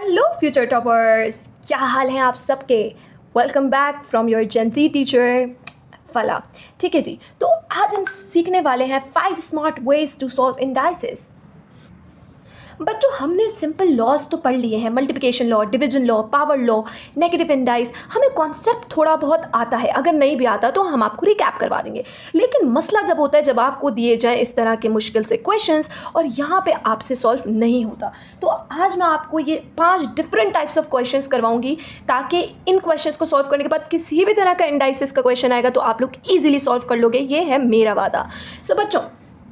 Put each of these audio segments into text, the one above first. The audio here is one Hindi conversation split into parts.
हेलो फ्यूचर टॉपर्स, क्या हाल है आप सबके। Welcome back from your Gen Z teacher फला। ठीक है जी, तो आज हम सीखने वाले हैं 5 smart ways to solve indices. बच्चों, हमने सिंपल लॉज तो पढ़ लिए हैं, multiplication law, division law, power law, negative indices. हमें कॉन्सेप्ट थोड़ा बहुत आता है, अगर नहीं भी आता तो हम आपको रिकैप करवा देंगे। लेकिन मसला जब होता है जब आपको दिए जाए इस तरह के मुश्किल से क्वेश्चंस और यहाँ पे आपसे सॉल्व नहीं होता, तो आज मैं आपको ये 5 डिफरेंट टाइप्स ऑफ क्वेश्चंस करवाऊंगी ताकि इन क्वेश्चंस को सॉल्व करने के बाद किसी भी तरह का इंडाइसिस का क्वेश्चन आएगा तो आप लोग ईजिली सॉल्व कर लोगे। ये है मेरा वादा। सो बच्चों,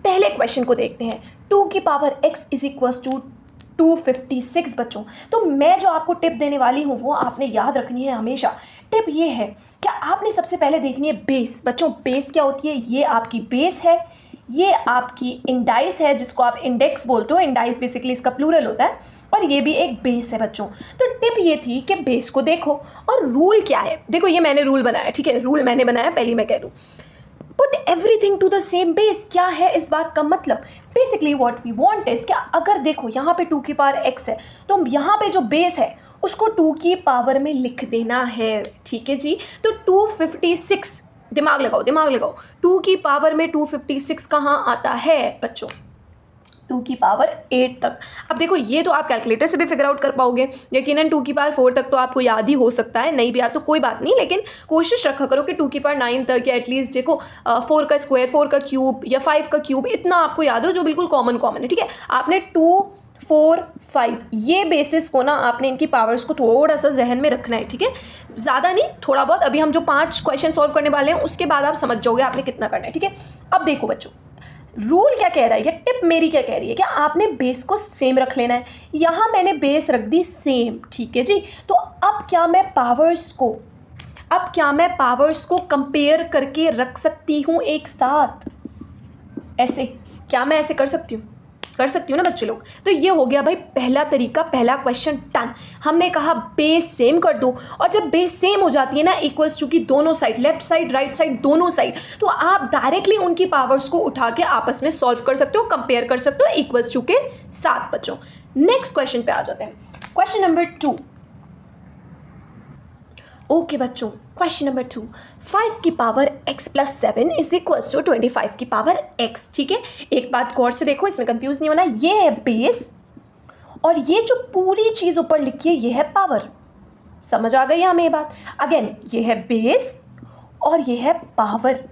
पहले क्वेश्चन को देखते हैं। 2 की power x is equals to 256। बच्चों, तो मैं जो आपको टिप देने वाली हूँ वो आपने याद रखनी है हमेशा। टिप ये है कि आपने सबसे पहले देखनी है बेस। बच्चों, बेस क्या होती है? ये आपकी बेस है, ये आपकी इंडाइस है जिसको आप इंडेक्स बोलते हो। इंडाइस बेसिकली इसका प्लूरल होता है और ये भी एक बेस है। बच्चों, तो टिप ये थी कि बेस को देखो। और रूल क्या है? देखो, ये मैंने रूल बनाया, ठीक है, रूल मैंने बनाया, पहले मैं कह दूँ। Put everything to the same base. क्या है इस बात का मतलब? Basically what we want is, क्या अगर देखो यहाँ पे 2 की पावर x है तो यहाँ पे जो बेस है उसको 2 की पावर में लिख देना है। ठीक है जी, तो 256, दिमाग लगाओ दिमाग लगाओ, 2 की पावर में 256 कहाँ आता है बच्चों? 2 की पावर 8 तक। अब देखो, ये तो आप कैलकुलेटर से भी फिगर आउट कर पाओगे, यकीनन 2 की पावर 4 तक तो आपको याद ही हो सकता है, नहीं भी याद तो कोई बात नहीं, लेकिन कोशिश रखा करो कि 2 की पावर 9 तक या एटलीस्ट देखो 4 का स्क्वायर, 4 का क्यूब या 5 का क्यूब, इतना आपको याद हो जो बिल्कुल कॉमन है। ठीक है, आपने 2, 4, 5 ये बेसिस को ना आपने इनकी पावर्स को थोड़ा सा जहन में रखना है। ठीक है, ज़्यादा नहीं, थोड़ा बहुत। अभी हम जो 5 क्वेश्चन सॉल्व करने वाले हैं उसके बाद आप समझ जाओगे आपने कितना करना है। ठीक है, अब देखो बच्चों, रूल क्या कह रहा है, टिप मेरी क्या कह रही है, क्या आपने बेस को सेम रख लेना है। यहाँ मैंने बेस रख दी सेम, ठीक है जी। तो अब क्या मैं पावर्स को कंपेयर करके रख सकती हूँ एक साथ? ऐसे क्या मैं ऐसे कर सकती हूँ ना बच्चे लोग? तो ये हो गया भाई पहला तरीका, पहला क्वेश्चन डन। हमने कहा बेस सेम कर दो, और जब बेस सेम हो जाती है ना, इक्वल्स टू की दोनों side, left side right side दोनों साइड, तो आप डायरेक्टली उनकी पावर्स को उठा के आपस में सॉल्व कर सकते हो, कंपेयर कर सकते हो इक्वल्स टू के साथ। बच्चों, नेक्स्ट क्वेश्चन पे आ जाते हैं। Question number 2। ओके बच्चों, क्वेश्चन नंबर 2। 5 की power x plus 7 is equals to 25 की पावर x। ठीक है, एक बात गौर से देखो, इसमें कंफ्यूज नहीं होना। ये है बेस और ये जो पूरी चीज ऊपर लिखी है ये है पावर। समझ आ गई हमें ये बात? अगेन, ये है बेस और ये है पावर।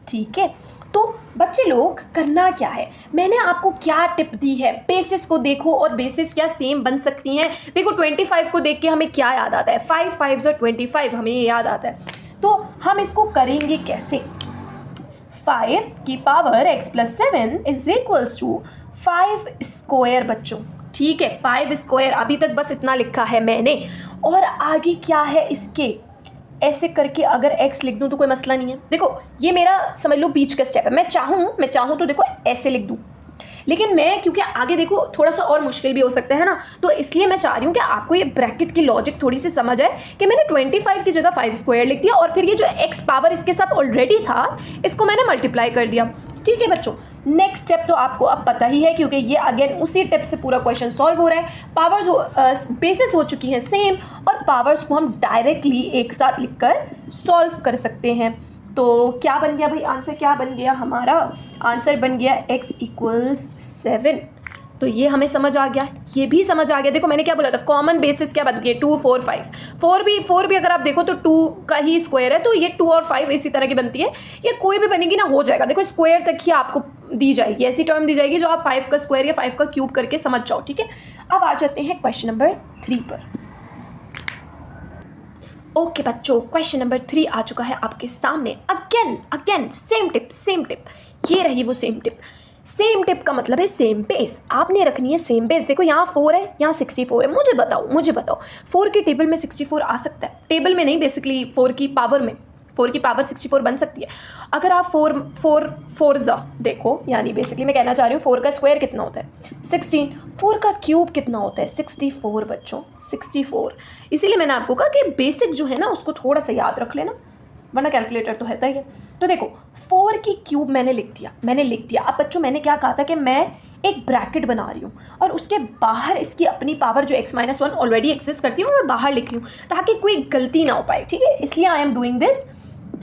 ठीक है, तो बच्चे लोग करना क्या है, मैंने आपको क्या टिप दी है? बेसिस को देखो, और बेसिस क्या सेम बन सकती हैं? देखो, 25 को देख के हमें क्या याद आता है? 5 5 और 25, हमें ये याद आता है। तो हम इसको करेंगे कैसे? 5 की power x plus 7 is equals to 5 square. बच्चों, ठीक है, 5 स्क्वायर, अभी तक बस इतना लिखा है मैंने, और आगे क्या है इसके? ऐसे करके अगर x लिख दूं तो कोई मसला नहीं है। देखो, ये मेरा समझ लो बीच का स्टेप है। मैं चाहूँ तो देखो ऐसे लिख दूं, लेकिन मैं क्योंकि आगे देखो थोड़ा सा और मुश्किल भी हो सकता है ना, तो इसलिए मैं चाह रही हूँ कि आपको ये ब्रैकेट की लॉजिक थोड़ी सी समझ आए कि मैंने 25 की जगह 5 स्क्वायर लिख दिया, और फिर ये जो x पावर इसके साथ ऑलरेडी था इसको मैंने मल्टीप्लाई कर दिया। ठीक है बच्चों, नेक्स्ट स्टेप तो आपको अब पता ही है क्योंकि ये अगेन उसी टिप से पूरा क्वेश्चन सॉल्व हो रहा है। पावर्स बेसिस हो चुकी हैं सेम, और पावर्स को हम डायरेक्टली एक साथ लिखकर सॉल्व कर सकते हैं। तो क्या बन गया भाई आंसर? क्या बन गया हमारा आंसर? बन गया x इक्वल्स 7। तो ये हमें समझ आ गया, ये भी समझ आ गया। देखो, मैंने क्या बोला था, कॉमन बेसिस क्या बनती है? 2, 4, 5। 4 भी अगर आप देखो तो 2 का ही स्क्वायर है, तो ये 2 और 5 इसी तरह की बनती है। ये कोई भी बनेगी ना, हो जाएगा। देखो, स्क्वायर तक ही आपको दी जाएगी, ऐसी टर्म दी जाएगी जो आप 5 का स्क्वायर या 5 का क्यूब करके समझ जाओ। ठीक है, अब आ जाते हैं क्वेश्चन नंबर 3 पर। ओके बच्चों, क्वेश्चन नंबर 3 आ चुका है आपके सामने। अगेन सेम टिप, ये रही वो सेम टिप। सेम टिप का मतलब है सेम बेस, आपने रखनी है सेम बेस। देखो, यहाँ 4 है, यहाँ 64 है। मुझे बताओ 4 के टेबल में 64 आ सकता है? टेबल में नहीं, बेसिकली 4 की पावर 64 बन सकती है। अगर आप 4 देखो, यानी बेसिकली मैं कहना चाह रही हूँ 4 का स्क्वायर कितना होता है? 16। 4 का क्यूब कितना होता है? 64 बच्चों, 64। इसीलिए मैंने आपको कहा कि बेसिक जो है ना उसको थोड़ा सा याद रख लेना, वरना कैलकुलेटर तो है ही है। तो देखो, 4 की क्यूब मैंने लिख दिया। अब बच्चों, मैंने क्या कहा था कि मैं एक ब्रैकेट बना रही हूँ और उसके बाहर इसकी अपनी पावर जो x-1 ऑलरेडी एग्जिस्ट करती है वो मैं बाहर लिख रही हूँ ताकि कोई गलती ना हो पाए, ठीक है। इसलिए I am doing this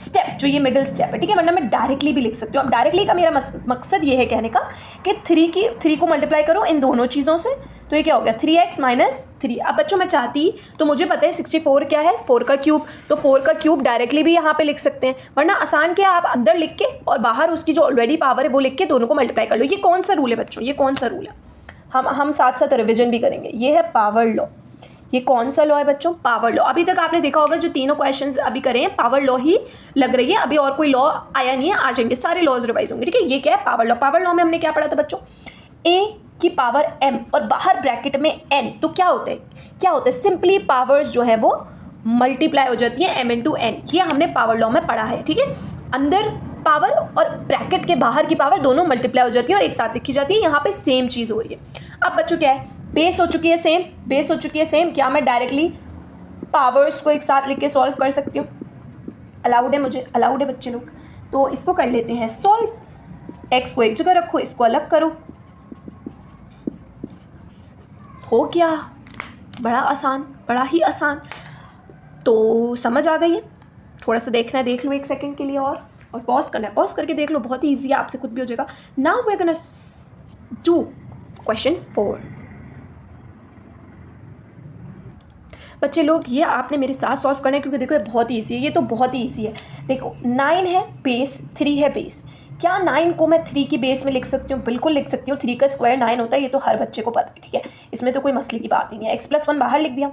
step, जो ये मिडिल स्टेप है, ठीक है। वरना मैं डायरेक्टली भी लिख सकती हूँ। अब डायरेक्टली का मेरा मकसद ये है कहने का कि 3 को मल्टीप्लाई करो इन दोनों चीज़ों से, तो ये क्या हो गया 3x - 3। अब बच्चों मैं चाहती तो मुझे पता है 64 क्या है 4 का क्यूब, तो 4 का क्यूब डायरेक्टली भी यहाँ पे लिख सकते हैं, वरना आसान क्या आप अंदर लिख के और बाहर उसकी जो ऑलरेडी पावर है वो लिख के दोनों को मल्टीप्लाई कर लो। ये कौन सा रूल है बच्चों, ये कौन सा रूल है, हम साथ साथ रिविजन भी करेंगे। ये है पावर लॉ। ये कौन सा लॉ है बच्चों, पावर लॉ। अभी तक आपने देखा होगा जो तीनों क्वेश्चंस अभी करे हैं पावर लॉ ही लग रही है, अभी और कोई लॉ आया नहीं है, आ जाएंगे सारे लॉज रिवाइज होंगे, ठीक है। ये क्या है पावर लॉ। पावर लॉ में हमने क्या पढ़ा था बच्चों, a की पावर m और बाहर ब्रैकेट में n, तो क्या होता है सिंपली पावर्स जो है वो मल्टीप्लाई हो जाती है m × n। ये हमने पावर लॉ में पढ़ा है, ठीक है। अंदर पावर और ब्रैकेट के बाहर की पावर दोनों मल्टीप्लाई हो जाती है और एक साथ लिखी जाती है। यहाँ पे सेम चीज़ हो रही है। अब बच्चों क्या है, बेस हो चुकी है सेम, क्या मैं डायरेक्टली पावर्स को एक साथ लिख के सॉल्व कर सकती हूँ, अलाउड है बच्चे लोग। तो इसको कर लेते हैं सॉल्व। x को एक जगह रखो, इसको अलग करो, हो गया, बड़ा ही आसान। तो समझ आ गई है, थोड़ा सा देखना है देख लो 1 सेकंड के लिए और पॉज करना है, पॉज करके देख लो, बहुत ही ईजी है, आपसे खुद भी हो जाएगा। Now we are gonna do question 4। बच्चे लोग ये आपने मेरे साथ सॉल्व करना है क्योंकि देखो ये बहुत ही ईजी है, ये तो बहुत ही ईजी है। देखो 9 है बेस, 3 है बेस। क्या 9 को मैं 3 की बेस में लिख सकती हूँ, बिल्कुल लिख सकती हूँ। 3 का स्क्वायर 9 होता है, ये तो हर बच्चे को पता है, ठीक है। इसमें तो कोई मसले की बात ही नहीं है। x+1 बाहर लिख दिया,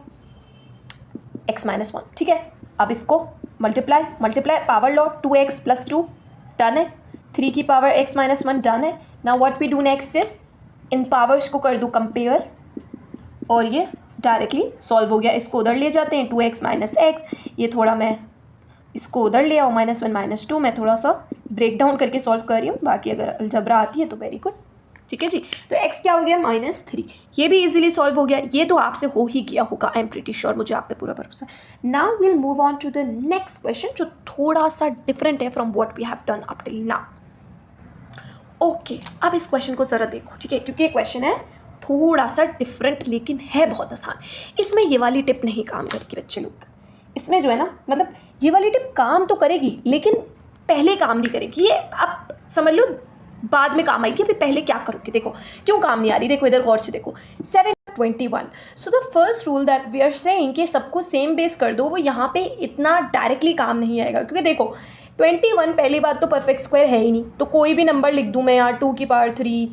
x-1, ठीक है। अब इसको multiply power law 2x + 2 done है, 3 की पावर x-1 डन है। Now what we do next is इन पावर्स को कर दूँ कंपेयर और ये डायरेक्टली सॉल्व हो गया। इसको उधर ले जाते हैं 2x - x, ये थोड़ा मैं इसको उधर ले आओ -1 - 2, मैं थोड़ा सा ब्रेक डाउन करके सॉल्व कर रही हूँ, बाकी अगर अलजबरा आती है तो वेरी गुड, ठीक है जी। तो x क्या हो गया -3, ये भी इजीली सॉल्व हो गया। ये तो आपसे हो ही गया होगा, आई एम प्रीटी श्योर, मुझे आप पे पूरा भरोसा है। Now will move on to the next question जो थोड़ा सा डिफरेंट है from what we have done up till now. Okay, अब इस क्वेश्चन को ज़रा देखो, ठीक है, क्योंकि ये क्वेश्चन है थोड़ा सा डिफरेंट लेकिन है बहुत आसान। इसमें ये वाली टिप नहीं काम करेगी बच्चे लोग, इसमें जो है ना, मतलब ये वाली टिप काम तो करेगी लेकिन पहले काम नहीं करेगी। ये आप समझ लो बाद में काम आएगी, अभी पहले क्या करोगे। देखो क्यों काम नहीं आ रही, देखो इधर गौर से देखो 7 21। So the first rule that we are saying कि सबको सेम बेस कर दो, वो यहाँ पे इतना डायरेक्टली काम नहीं आएगा, क्योंकि देखो 21 पहली बात तो परफेक्ट स्क्वायर है ही नहीं, तो कोई भी नंबर लिख दूँ मैं यहाँ 2 की पावर 3,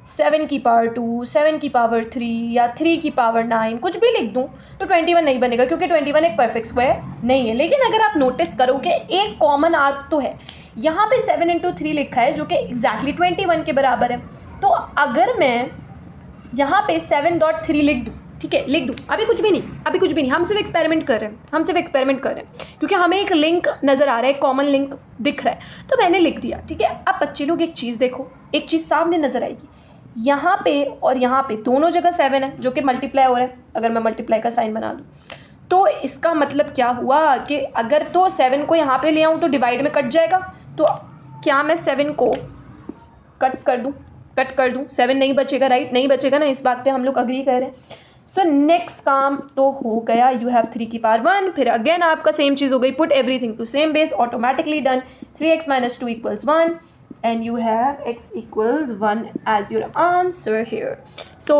7 की पावर 2, 7 की पावर 3 या 3 की पावर 9, कुछ भी लिख दूँ तो 21 नहीं बनेगा, क्योंकि 21 एक परफेक्ट स्क्वायर नहीं है। लेकिन अगर आप नोटिस करो कि एक कॉमन आर्क तो है, यहाँ पे 7 × 3 लिखा है जो कि एग्जैक्टली 21 के बराबर है। तो अगर मैं यहाँ पे 7.3 लिख दूँ, ठीक है, लिख दूँ, अभी कुछ भी नहीं, हम सिर्फ एक्सपेरिमेंट कर रहे हैं, क्योंकि हमें एक लिंक नज़र आ रहा है, कॉमन लिंक दिख रहा है, तो मैंने लिख दिया, ठीक है। अब बच्चे लोग एक चीज़ देखो, एक चीज़ सामने नज़र आएगी, यहाँ पे और यहाँ पे दोनों जगह 7 है जो कि मल्टीप्लाई हो रहा है। अगर मैं मल्टीप्लाई का साइन बना दूँ तो इसका मतलब क्या हुआ कि अगर तो 7 को यहाँ पे ले आऊँ तो डिवाइड में कट जाएगा, तो क्या मैं 7 को कट कर दूँ 7 नहीं बचेगा, राइट, नहीं बचेगा ना, इस बात पे हम लोग अग्री कर रहे हैं। सो नेक्स्ट काम तो हो गया, यू हैव 3 की पावर 1, फिर अगेन आपका सेम चीज़ हो गई, put everything to same base, automatically done, 3x - 2 = 1 and you have x = 1 as your answer here. So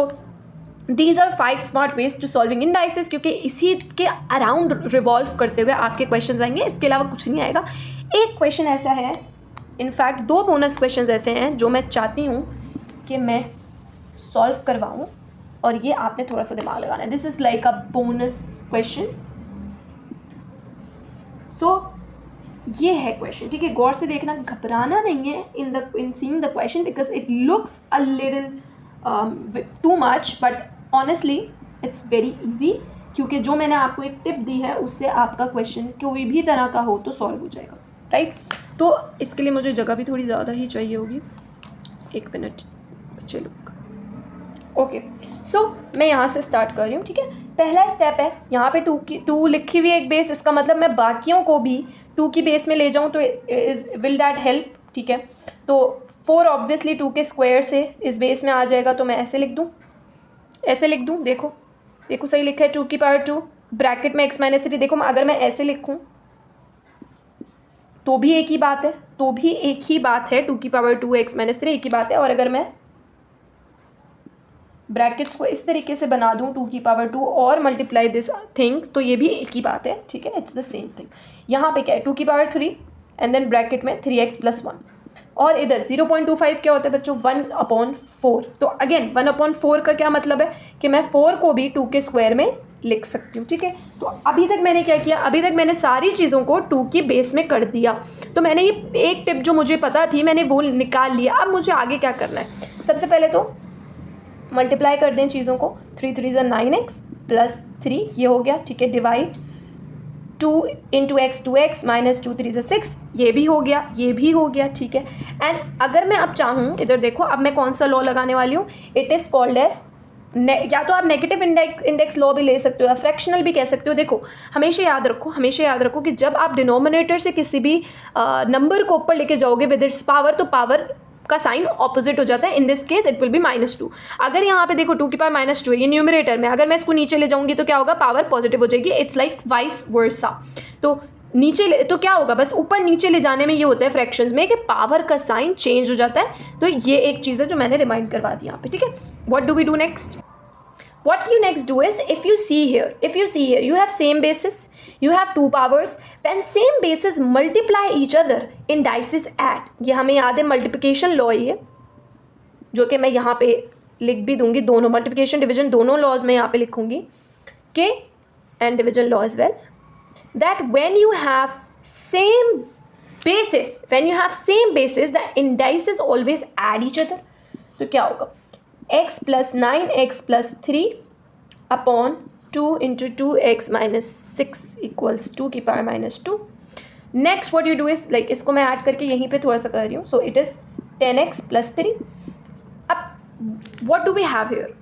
these are 5 smart ways to solving indices, क्योंकि इसी के अराउंड रिवॉल्व करते हुए आपके क्वेश्चंस आएंगे, इसके अलावा कुछ नहीं आएगा। एक क्वेश्चन ऐसा है, इनफैक्ट 2 बोनस क्वेश्चंस ऐसे हैं जो मैं चाहती हूँ कि मैं सॉल्व करवाऊँ, और ये आपने थोड़ा सा दिमाग लगाना है। This is like a bonus question. So ये है क्वेश्चन, ठीक है, गौर से देखना, घबराना नहीं है इन seeing the question, because it looks a little too much, but honestly it's very easy, क्योंकि जो मैंने आपको एक टिप दी है उससे आपका क्वेश्चन कोई भी तरह का हो तो सॉल्व हो जाएगा, राइट। तो इसके लिए मुझे जगह भी थोड़ी ज़्यादा ही चाहिए होगी, 1 मिनट बच्चे लोग। ओके, सो मैं यहाँ से स्टार्ट कर रही हूँ, ठीक है। पहला स्टेप है, यहाँ पे 2 लिखी हुई एक बेस, इसका मतलब मैं बाकियों को भी 2 की बेस में ले जाऊँ तो विल दैट हेल्प, ठीक है। तो 4 ऑब्वियसली 2 के स्क्वायर से इस बेस में आ जाएगा, तो मैं ऐसे लिख दूँ, देखो सही लिखा है, 2 की पावर 2 ब्रैकेट में x माइनस 3। देखो अगर मैं ऐसे लिखूँ तो भी एक ही बात है, 2 की पावर 2 x माइनस 3 एक ही बात है। और अगर मैं ब्रैकेट्स को इस तरीके से बना दूँ 2 की पावर 2 और मल्टीप्लाई दिस थिंग, तो ये भी एक ही बात है, ठीक है, इट्स द सेम थिंग। यहाँ पे क्या है, 2 की पावर 3 एंड देन ब्रैकेट में 3x + 1, और इधर 0.25 क्या होता है बच्चों, 1/4। तो अगेन 1/4 का क्या मतलब है कि मैं 4 को भी 2 के स्क्वायर में लिख सकती हूँ, ठीक है। तो अभी तक मैंने क्या किया, अभी तक मैंने सारी चीज़ों को 2 की बेस में कर दिया। तो मैंने ये एक टिप जो मुझे पता थी मैंने वो निकाल लिया। अब मुझे आगे क्या करना है, सबसे पहले तो मल्टीप्लाई कर दें चीज़ों को, 3 3 = 9x + 3 ये हो गया, ठीक है, डिवाइड 2 × x 2x - 2 3 = 6 ये भी हो गया, ठीक है। एंड अगर मैं अब चाहूँ, इधर देखो, अब मैं कौन सा लॉ लगाने वाली हूँ, इट इज़ कॉल्ड एज या तो आप नेगेटिव इंडेक्स लॉ भी ले सकते हो या फ्रैक्शनल भी कह सकते हो। देखो हमेशा याद रखो कि जब आप डिनोमिनेटर से किसी भी नंबर को ऊपर लेके जाओगे विद इट्स पावर, तो पावर का साइन ऑपोजिट हो जाता है। In this case it will be -2। अगर यहाँ पे देखो 2 की पावर -2 ये न्यूमरेटर में, अगर मैं इसको नीचे ले जाऊंगी तो क्या होगा, पावर पॉजिटिव हो जाएगी। It's like vice versa. तो नीचे तो क्या होगा, बस ऊपर नीचे ले जाने में ये होता है फ्रैक्शंस में कि पावर का साइन चेंज हो जाता है। तो ये एक चीज़ है जो मैंने रिमाइंड करवा दी यहाँ पे, ठीक है। What do we do next? What you next do is, if you see here, you have same basis, you have 2 powers. When same bases multiply each other, indices add. ये हमें याद है मल्टीप्लिकेशन लॉ, ये जो कि मैं यहाँ पे लिख भी दूंगी, दोनों मल्टीप्लिकेशन डिवीजन दोनों लॉज में यहाँ पे लिखूंगी, के and division law as well, that when you have same basis the indices always add each other. तो क्या होगा, x + 9 x + 3 upon 2 × 2x - 6 = 2 की power -2. Next what you do is, like इसको मैं ऐड करके यहीं पे थोड़ा सा कर रही हूँ, सो इट इज़ 10x + 3. अब what do we have here,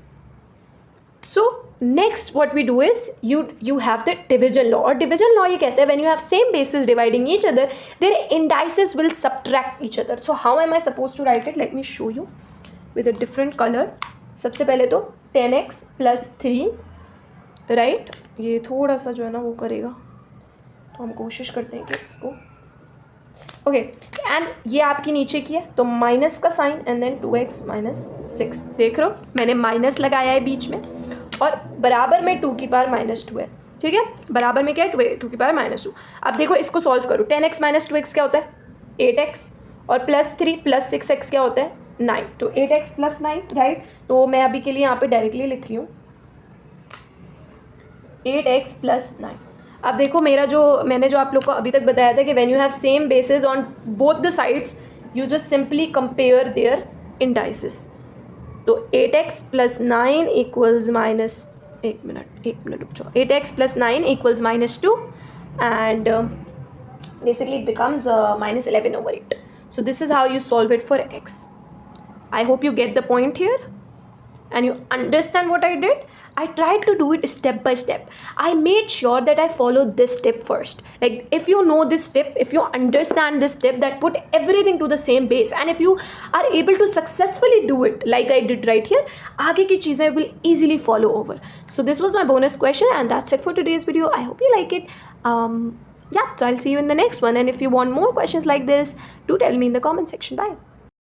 so next what we do is you have the division law, और division law ये कहते हैं when you have same bases dividing each other their indices will subtract each other. So how am I supposed to write it? Let me show you with a different color. सबसे पहले तो 10x + 3 राइट, ये थोड़ा सा जो है ना वो करेगा, तो हम कोशिश करते हैं कि इसको ओके एंड ये आपकी नीचे की है तो माइनस का साइन एंड देन 2x - 6। देख रहे हो मैंने माइनस लगाया है बीच में और बराबर में 2 की पावर -2 है, ठीक है, बराबर में क्या है 2 की पावर -2। अब देखो इसको सॉल्व करो, 10x - 2x क्या होता है 8x और +3 + 6x क्या होता है 9, तो 8x + 9 राइट। तो मैं अभी के लिए यहाँ पे डायरेक्टली लिख रही हूँ 8x + 9। अब देखो मैंने जो आप लोग को अभी तक बताया था कि when you have same basis on both the sides you just simply compare there indices. तो 8x + 9 = एक मिनट रुक जाओ, 8x + 9 = -2 and basically it becomes -11/8. So this is how you solve it for x. I hope you get the point here and you understand what I did. I tried to do it step by step. I made sure that I follow this step first. Like if you know this step, if you understand this step, that put everything to the same base, and if you are able to successfully do it like I did right here, आगे की चीज़ें will easily follow over. So this was my bonus question and that's it for today's video. I hope you like it. Yeah, so I'll see you in the next one, and if you want more questions like this, do tell me in the comment section. Bye.